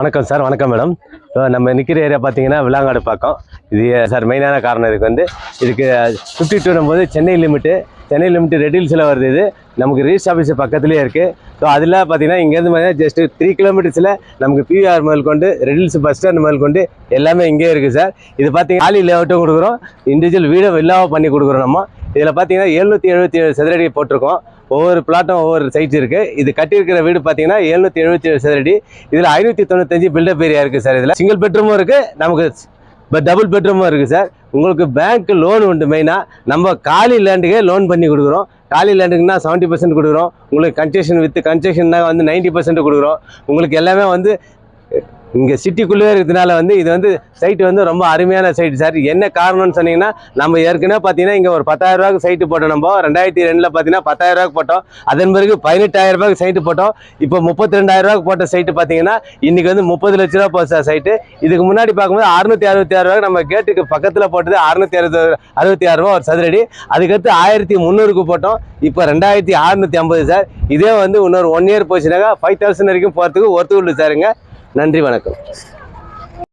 வணக்கம் சார். வணக்கம் மேடம். நம்ம நிற்கிற ஏரியா பார்த்தீங்கன்னா விளாங்காடு பக்கம். இது சார் மெயினான காரணம் இதுக்கு 52 போது சென்னை லிமிட்டு ரெட் ஹில்ஸில் வருது. இது நமக்கு ரிஜிஸ்டர் ஆஃபீஸ் பக்கத்துலேயே இருக்குது. ஸோ அதில் பார்த்தீங்கன்னா இங்கேருந்து பார்த்தீங்கன்னா ஜஸ்ட்டு 3 கிலோமீட்டர்ஸில் நமக்கு பிவிஆர் முதல் கொண்டு ரெட் ஹில்ஸ் பஸ் ஸ்டாண்ட் முதல் கொண்டு எல்லாமே இங்கே இருக்குது சார். இது பார்த்தீங்கன்னா காலி லேஅவுட்டும் கொடுக்குறோம், இண்டிவிஜுவல் வீடும் வில்லாவும் பண்ணி கொடுக்குறோம். நம்ம இதில் பார்த்தீங்கன்னா 777 சதுரடி போட்டிருக்கோம். ஒவ்வொரு பிளாட்டும் ஒவ்வொரு சைட் இருக்குது. இது கட்டியிருக்கிற வீடு பார்த்தீங்கன்னா 777 சதுரடி. இதில் 595 பில்டப் ஏரியா இருக்குது சார். இதில் சிங்கிள் பெட்ரூமும் இருக்குது, நமக்கு டபுள் பெட்ரூமும் இருக்குது சார். உங்களுக்கு பேங்க் லோன் உண்டு. மெயினாக நம்ம காலி லேண்டுக்கே லோன் பண்ணி கொடுக்குறோம். காலி லேண்டுக்குன்னா 70% கொடுக்குறோம். உங்களுக்கு கன்ஸ்ட்ரக்ஷன் வித் கன்ஸ்ட்ரக்ஷன்னா வந்து 90% கொடுக்குறோம். உங்களுக்கு எல்லாமே வந்து இங்கே சிட்டிக்குள்ளே இருக்கிறதுனால வந்து இது வந்து சைட்டு வந்து ரொம்ப அருமையான சைட்டு சார். என்ன காரணம்னு சொன்னீங்கன்னா, நம்ம ஏற்கனவே பார்த்தீங்கன்னா இங்கே ஒரு 10,000 ரூபாய்க்கு சைட்டு போட்டோம். நம்ம 2002 பார்த்தீங்கன்னா 10,000 ரூபாய்க்கு போட்டோம். அதன் பிறகு 18,000 ரூபாய்க்கு சைட்டு போட்டோம். இப்போ 32,000 ரூபாய்க்கு போட்ட சைட்டு பார்த்தீங்கன்னா இன்றைக்கி வந்து 30 லட்ச ரூபா போச்சு சார் சைட்டு. இதுக்கு முன்னாடி பார்க்கும்போது 666 ரூபாய்க்கு நம்ம கேட்டுக்கு பக்கத்தில் போட்டது 666 ரூபா ஒரு சதுரடி. அதுக்கடுத்து 1300க்கு போட்டோம். இப்போ 2650 சார். இதே வந்து இன்னொரு 1 இயர் போச்சுனாக்கா 5,000 வரைக்கும் போகிறதுக்கு ஒருத்தர் சாருங்க. நன்றி, வணக்கம்.